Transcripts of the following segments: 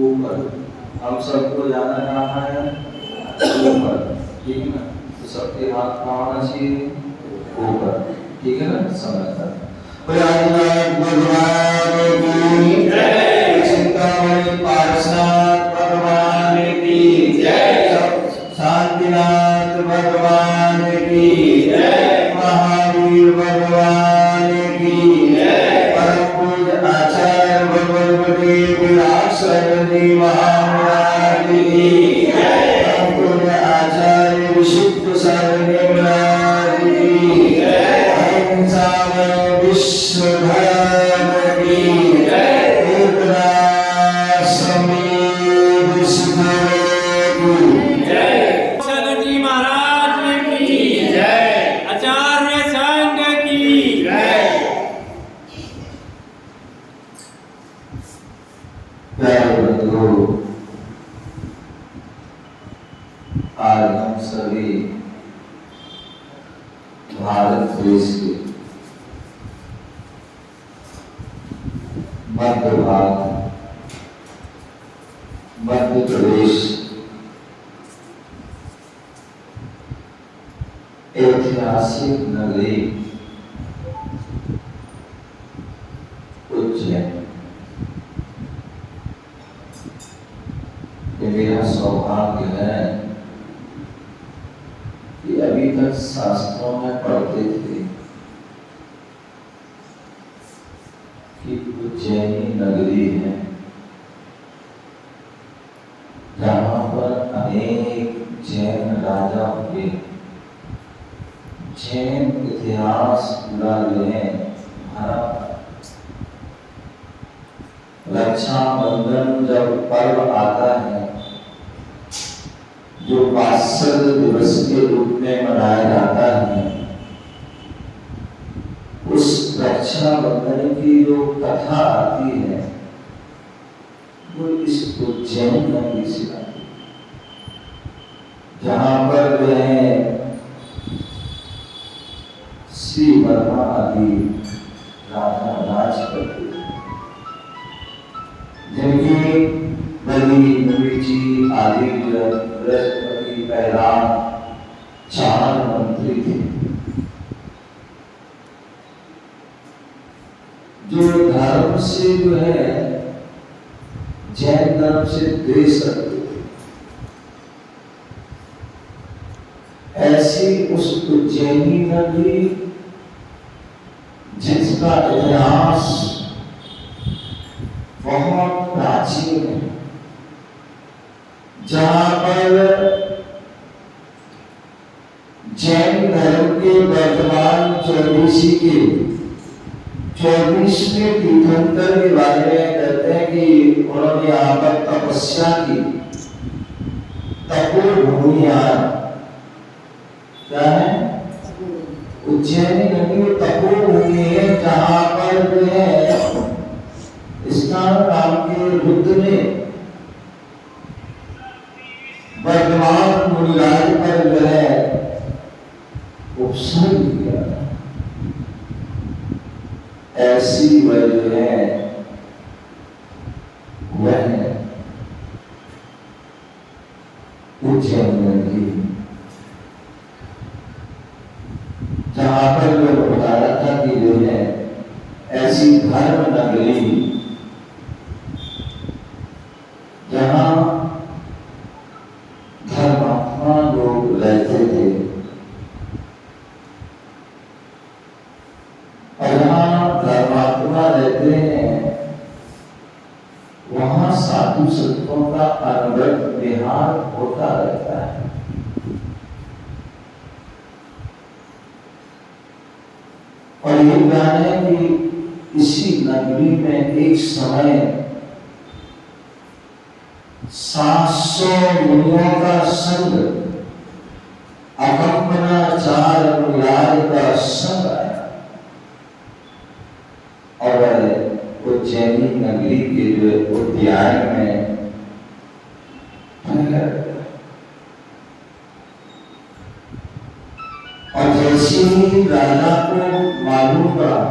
ऊपर। हम सबको जाना कहाँ है? ऊपर, ठीक है ना? तो सबके हाथ कहाँ होना चाहिए? ऊपर, ठीक है ना? समझता भगवान की जय, चिंतामणि पार्षद भगवान की जय, शांतिनाथ भगवान की जय, महावीर भगवान की जय, परम पूज्य आचार्य भगवती विरासरी महाराज की जय, परम पूज्य आचार्य विशुद्ध सारणी महाराज की जय, अहिंसा में विश्व धर्म की जय, समीर की जय, सरजी महाराज की जय, आचार्य संघ की जय। प्यारे बंधुओं, आज हम सभी भारत देश के मध्य भाग, मध्य प्रदेश, ऐतिहासिक नगरी उज्जैन, ये मेरा सौभाग्य है कि अभी तक शास्त्रों में पढ़ते थे कि उज्जैनी नगरी है जहाँ पर अनेक जैन राजा हुए। जैन इतिहास पूरा लें भरा। रक्षाबंधन जब पर्व आता है जो वात्सल्य दिवस के रूप में मनाया जाता है, उस रक्षाबंधन की जो कथा आती है वो इस उज्जैन नगरी से आती है, जहाँ पर वह श्री वर्मा आदि राजा राज करते थे, जिनकी बलि नवीची आदि बृहस्पति पैराम 4 मंत्री थे जो धर्म से जो है जैन धर्म से द्वेष रखते थे। ऐसी उस उज्जैनी नगरी इसका इतिहास बहुत प्राचीन है, जहां पर जैन धर्म के वर्तमान 24वें तीर्थंकर के बारे में कहते हैं कि उन्होंने यहाँ पर तपस्या की। तपोभूमि क्या है? उज्जैनी नदी में तपोभूमि है, जहाँ पर जो है स्नान नाम के रुद्र ने वर्तमान मुनिराज पर जो है उपसर्ग किया। ऐसी वह जो है वह उज्जैन नदी, जहां पर जो बताया था कि जो है ऐसी धर्म नगरी जहां धर्मात्मा लोग रहते थे, और जहां धर्मात्मा रहते हैं वहां साधु संतों का अनवरत विहार होता रहता है। और ये ज्ञान है कि इसी नगरी में एक समय 700 मुनियों का संग, अकंपनाचार्य मुनिराज का संग आया, और उज्जैनी नगरी के जो उद्यान में और जैसे ही राजा को मालूम पड़ा,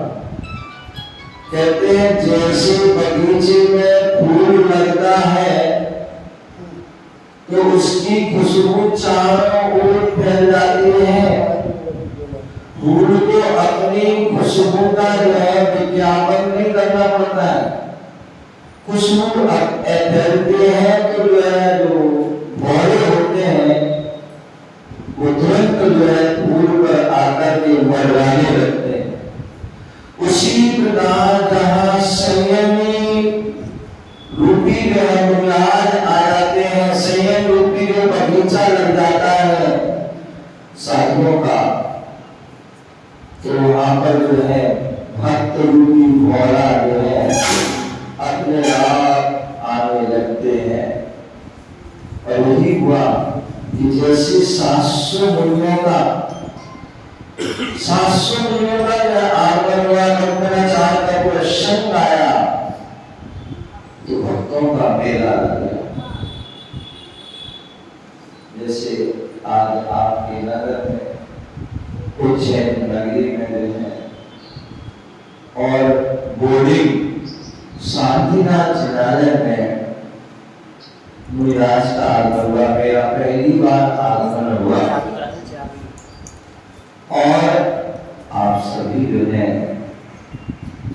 कहते हैं जैसे बगीचे में फूल लगता है तो उसकी खुशबू चारों ओर फैल जाती है। फूल को अपनी खुशबू का जो है विज्ञापन नहीं करना पड़ता है, खुशबू फैलती है तो जो है जो भौरे होते हैं वो तुरंत जो है फूल पर आकर के मरवाने लगते हैं। उसी प्रकार जहाँ संयमी रूपी जो है मुनिराज आ जाते हैं, संयम रूपी जो बगीचा लग जाता है साधुओं का, तो वहां पर जो है भक्त रूपी भौरा जो है अपने आप आने लगते हैं। और वही हुआ कि जैसे 700 मुनियों का आगमन हुआ, कंपनाचार्य का पूरा संग आया, तो भक्तों का मेला लग गया। जैसे आज आपके नगर में उज्जैन नगरी में जो है और बोर्डिंग शांतिनाथ जिनालय में मुनिराज का आगमन हुआ, मेरा पहली बार आगमन हुआ, और आप सभी जो है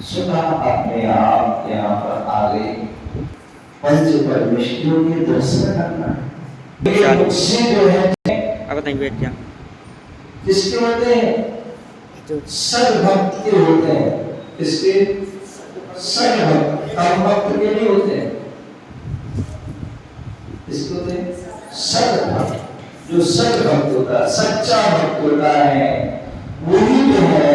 सुबह अपने आप यहाँ पर आ गए पंच परमेश्वरों के दर्शन करना। उससे जो है किसके होते हैं? सद्भक्त के होते हैं। किसके? सद्भक्त, काम भक्त के नहीं होते हैं। इसको होते हैं सद्भक्त। जो सद्भक्त होता है, सच्चा भक्त होता है, वही जो है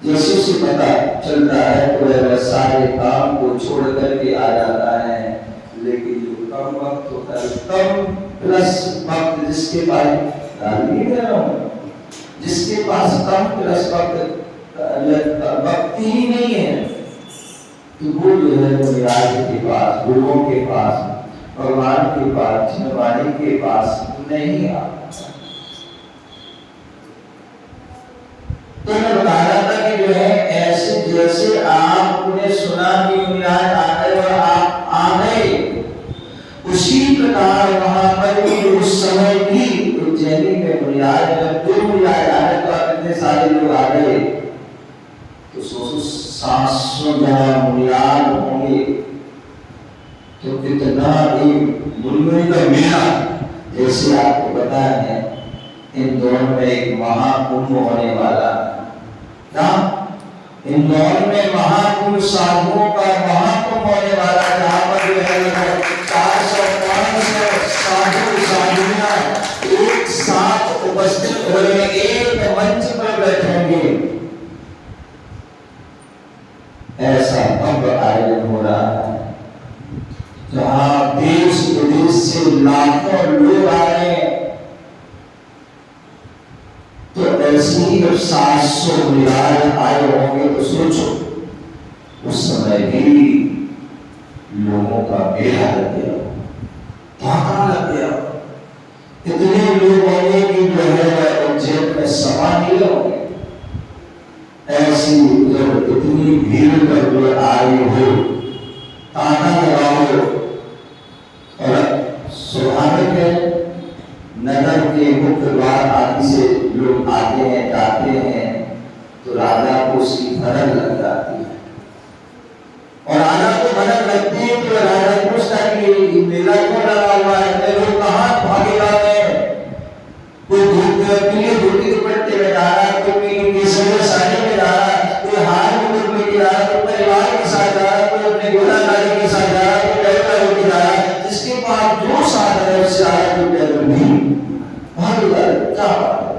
जैसे उसे पता चलता है तो वह सारे काम को छोड़ करके आ जाता है। लेकिन जो कम भक्त होता है, कम प्लस भक्त, जिसके पास जिसके पास कम प्लस भक्ति ही नहीं है, तो वो जो है मुनिराज के पास, गुरुओं के पास, भगवान के पास, जिनवाणी के पास नहीं आता। तो मैं बता रहा था कि जो है ऐसे जैसे आपने सुना कि मुनिराज आ गए और आप आ गए, उसी प्रकार वहां पर भी उस समय भी उज्जैनी में मुनिराज, जब 2 मुनिराज आ गए तो इतने सारे लोग आ गए, तो 700 मुनिराज होंगे, तो कितना भी मुनियों का मेला। जैसे आपको पता है इंदौर में एक महाकुंभ होने वाला, क्या इंदौर में महाकुंभ साधुओं का महाकुंभ होने वाला, जहाँ पर जो है 400-500 साधु साधुओं एक साथ उपस्थित हो रहे, एक मंच पर बैठेंगे। ऐसा भव्य आयोजन हो रहा है, जहाँ देश विदेश से लाखों लोग आ रहे हैं। तो ऐसे ही जब 700 मिलियन आए होंगे तो सोचो उस समय भी लोगों का बेड़ा लग गया, धाका लग गया। इतने लोग होंगे कि जो है उज्जैन में समा नहीं होंगे। ऐसी जब इतनी भीड़ कर जो आई हो, ताना लगाओ, और स्वाभाविक है नगर के मुख्य द्वार आदि से लोग आते हैं जाते हैं, तो राजा को उसकी भनक लग जाती है। और राजा को भनक लगती है तो राजा पूछता है कि मेला क्यों लगा हुआ है, मैं लोग कहाँ भागेगा में, कोई धोती दुपट्टे में जा रहा, कोई केसर साड़ी में जा रहा, कोई हार मुकुट में जा रहा, कोई परिवार के साथ जा रहा, कोई अपने घोड़ा गाड़ी के साथ जा रहा, कोई पैदल होकर जा रहा, जिसके पास जो साधन है उससे आया कोई पैदल नहीं भागेगा। क्या बात है?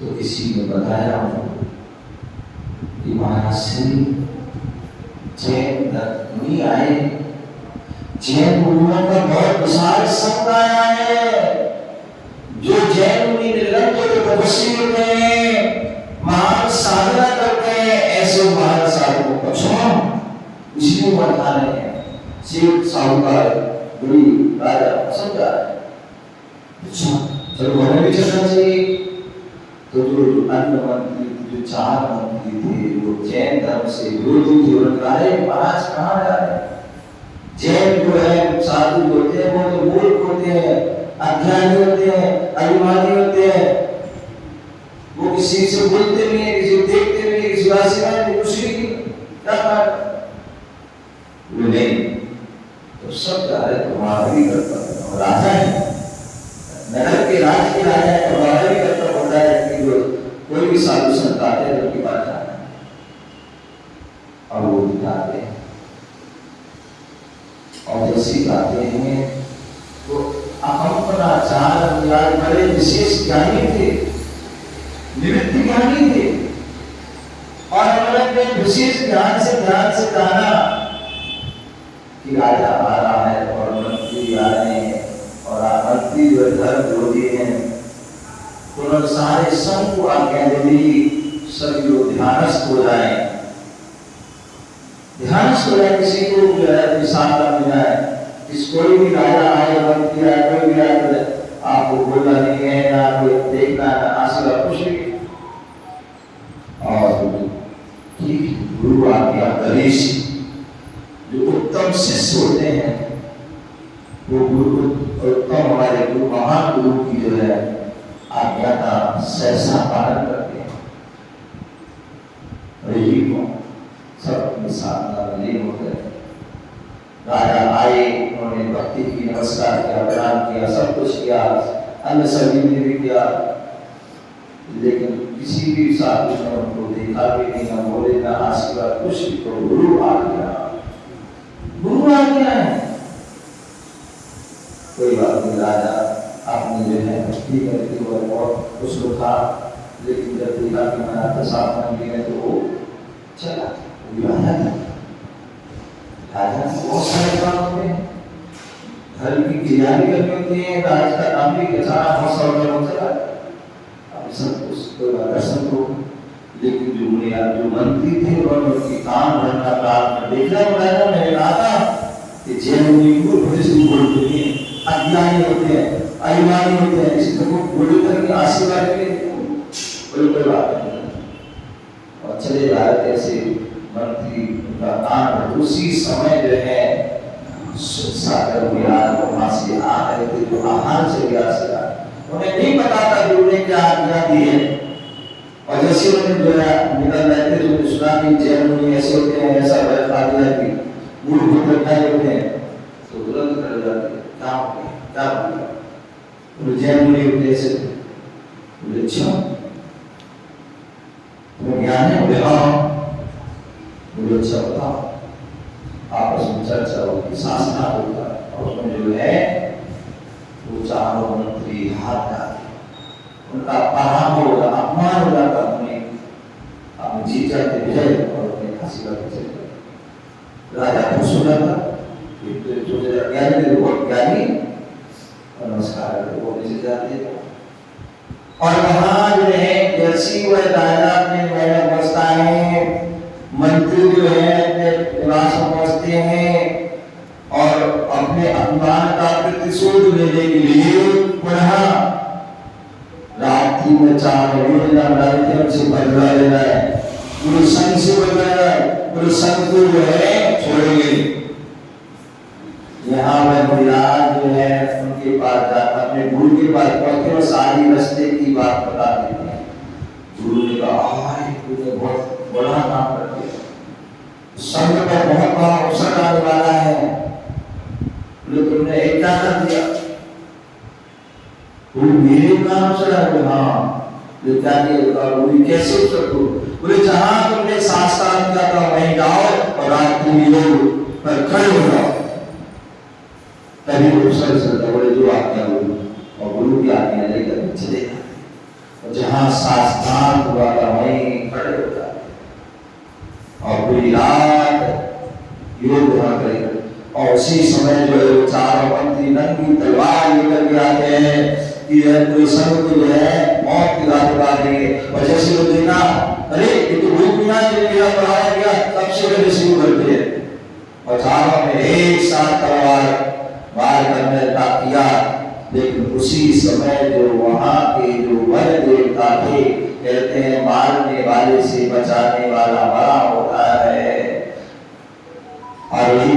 तो किसी ने बताया कि महाराज श्री जैन धर्मी आए, जैन मुनियों का बहुत विशाल समुदाय है, जो जैन मुनि निरंतर तपस्वी होते हैं, महान साधना करते हैं, ऐसे महान साधकों को छोड़ इसलिए बता रहे हैं। शिव साहूकार बड़ी राजा समझा है, चलो हमें भी चलना चाहिए। तो जो अन्य मंत्री, जो 4 मंत्री थे, वो जैन धर्म से विरोधी थे, उन्होंने कहा महाराज कहाँ जा रहे हैं? जैन जो है साधु होते हैं वो तो मूर्ख होते हैं, अज्ञानी होते हैं, अभिमानी होते हैं, वो किसी से बोलते नहीं है, किसी को देखते नहीं है, किसी राशि में कुछ नहीं, क्या बात वो नहीं। तो सब जा रहे तुम्हारा भी करता राजा है, नगर के राज के राजा है, तुम्हारा भी करता होता है कि जो कोई भी साधु संत आते हैं उनकी बात जाना है और वो दिखाते हैं। और जैसे गाते हैं तो अपराचार बड़े विशेष ज्ञानी थे, निवृत्त ज्ञानी थे, और उन्होंने विशेष ध्यान से जाना कि राजा आ रहा है और मंत्री आ रहे हैं और मंत्री जो धर्म विरोधी हैं, उन्होंने सारे संघ को आज्ञा दे दी सभी लोग ध्यानस्थ हो जाए, ध्यानस्थ हो जाए, किसी को जो है निशान न मिल जाए, कोई भी राजा आए मंत्री आए कोई भी आए आपको बोलना नहीं है, ना कोई देखना, ना आशीर्वाद कुछ नहीं। और गुरु आज्ञा गणेश जो उत्तम शिष्य होते हैं, वो गुरु उत्तम हमारे गुरु महान गुरु की जो है आज्ञा का सहसा पालन करते हैं। यही को सब साधना में लीन होते हैं। राजा आए, उन्होंने भक्ति की, नमस्कार किया, प्रणाम किया, सब कुछ किया, अन्य सभी ने भी किया, लेकिन किसी भी साधु ने उनको देखा भी नहीं, ना बोले, ना आशीर्वाद कुछ भी। तो गुरु आ गया, गुरु आ गया है, कोई बात नहीं। राजा अपनी जो है भक्ति करके वो बहुत खुश था, लेकिन जब देखा कि महाराज प्रसाद मांग लिए तो वो चला। राजा बहुत सारे काम होते हैं, धर्म की क्रिया भी करनी होती है, राज का काम भी बेचारा बहुत सारा होता है, अब सब उसको दर्शन को। लेकिन जो मंत्री थे उन्होंने उनकी काम धंधा काम देखना बनाया। मैंने कहा था कि जैन मुनि को बोलते हैं, अज्ञानी होते हैं, अभिमानी होते हैं, इसी तरह बोले करके आशीर्वाद के कोई बात नहीं। और चले जा रहे ऐसे मंत्री का काम, उसी समय जो है सागर विराज वहां से आ रहे थे, जो आहार से गया से उन्हें नहीं पता था कि उन्हें क्या आज्ञा दी है। और जैसे उन्हें जो है निकल रहे थे तो सुना कि जैन मुनि ऐसे होते हैं, ऐसा बैठा दिया कि मूलभूत रखाए होते हैं, तो तुरंत कर जाते क्या हो गया, क्या बोला। जैन मुनि होते ऐसे बोले अच्छा उनका पराभव होगा, अपमान हो जाता, उन्हें आप जीत जाते विजय और उन्हें फांसी का चले जाते। राजा खुश हो जाता, जो ज्ञानी बहुत ज्ञानी नमस्कार वो नीचे जाते। और वहां जो है जैसी वह राजा अपने महल पहुंचता है, मंत्री जो है अपने निवास में पहुंचते हैं और अपने अपमान का प्रतिशोध लेने के लिए पुनः रात्रि में 4 योजना बनाई थी, उनसे बदला लेना है, पूरे संघ से बदला है, पूरे संघ को जो है छोड़ेंगे। यहाँ वह मुराद जो है उनके पास जाता, अपने गुरु के पास पहुंचते और सारी रास्ते की बात बता देते हैं। गुरु ने कहा तुमने बहुत बड़ा काम कर दिया, संघ पर बहुत बड़ा अवसर आने वाला है, तुमने एक क्या कर दिया, वो मेरे काम से है। हाँ जो क्या किया, वो कैसे अवसर को बोले जहां तुमने शास्त्रार्थ किया था वहीं जाओ और रात तुम योग पर खड़े हो जाओ, तभी वो सर बोले जो आज्ञा गुरु और गुरु की आज्ञा लेकर चले और जहां शास्त्रार्थ हुआ था वहीं खड़े हो जाए और पूरी रात योग वहां करेगा। और उसी समय जो है वो चारों मंत्री नंगी तलवार लेकर के आते हैं कि कोई संघ को जो है मौत की राह लगा देंगे। और जैसे वो देखा अरे ये तो भूख मिला बढ़ाया गया, तब से पहले शुरू करते हैं और चारों में एक साथ तलवार वार करने का किया। लेकिन उसी समय जो वहां के जो वन देवता थे, कहते हैं मारने वाले से बचाने वाला बड़ा होता है, और यही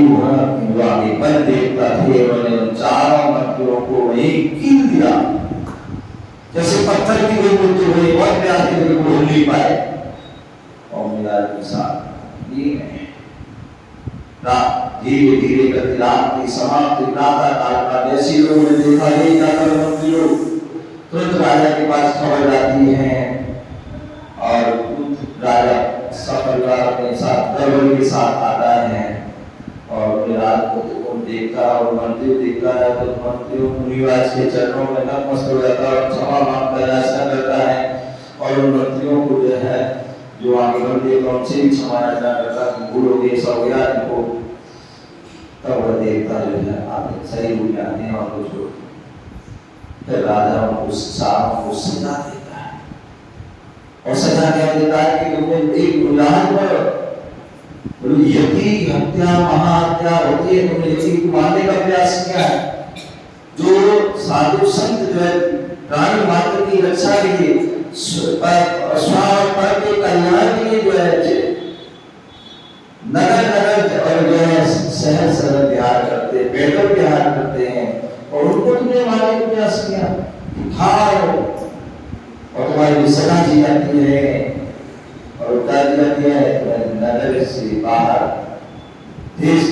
वन देवता थे, उन्होंने उन चारों मंत्रियों को वही कील दिया, जैसे पत्थर की कोई मूर्ति हुई बहुत प्यार की कोई बोल नहीं पाए। और मेरा साथ ये धीरे धीरे करके रात की समाप्ति प्रातः काल का जैसे लोगों ने देखा यही जाकर मंत्री लोग तुरंत राजा के पास खबर जाती है और राजा सफलता अपने साथ दरबार के साथ आता है और रात को देखता और मंत्री देखता है तो मंत्री मुनिराज के चरणों में नतमस्तक हो जाता है और क्षमा मांगता याचना करता है और उन मंत्रियों को जो है जो आगे बढ़ते तो उनसे भी क्षमा याचना करता है, भूल हो गई सब गया इनको। तब वह देवता जो है आगे सही हो जाते हैं और कुछ फिर राजा उनको सारों को सजा देता है और सजा क्या देता है कि तुमने एक गुलाम पर यति हत्या महाहत्या होती है, तुमने यति को मारने का प्रयास किया है। जो साधु संत जो है प्राणी मात्र की रक्षा के लिए पर के कल्याण के लिए जो है नगर नगर और जो है शहर शहर विहार करते, पैदल विहार करते हैं और उनको तुमने मारने का प्रयास किया। खाओ और तुम्हारी सजा दी जाती है और उतार जाती है, नगर से बाहर देश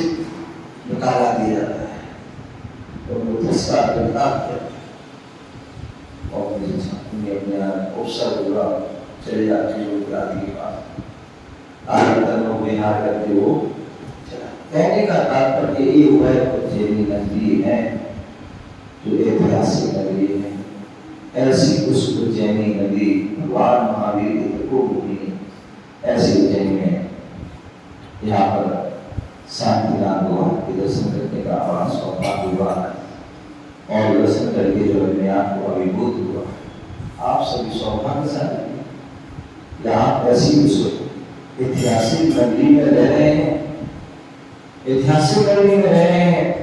निकाला दिया जाता है तो वो इसका और अवसर हुआ चले जाते लोग आदि के पास आगे विहार करते वो चला। कहने का तात्पर्य ये हुआ है उज्जैनी नगरी है जो ऐतिहासिक नगरी है, ऐसी उस उज्जैनी नगरी भगवान महावीर की भूमि, ऐसी उज्जैनी में यहाँ पर शांतिनाथ भगवान के दर्शन करने का बड़ा सौभाग्य हुआ और दर्शन करके जो अपने आप को अभिभूत हुआ। आप सभी सौभाग्यशाली यहाँ ऐसी उस ऐतिहासिक नगरी में रह रहे हैं, ऐतिहासिक नगरी में रह रहे हैं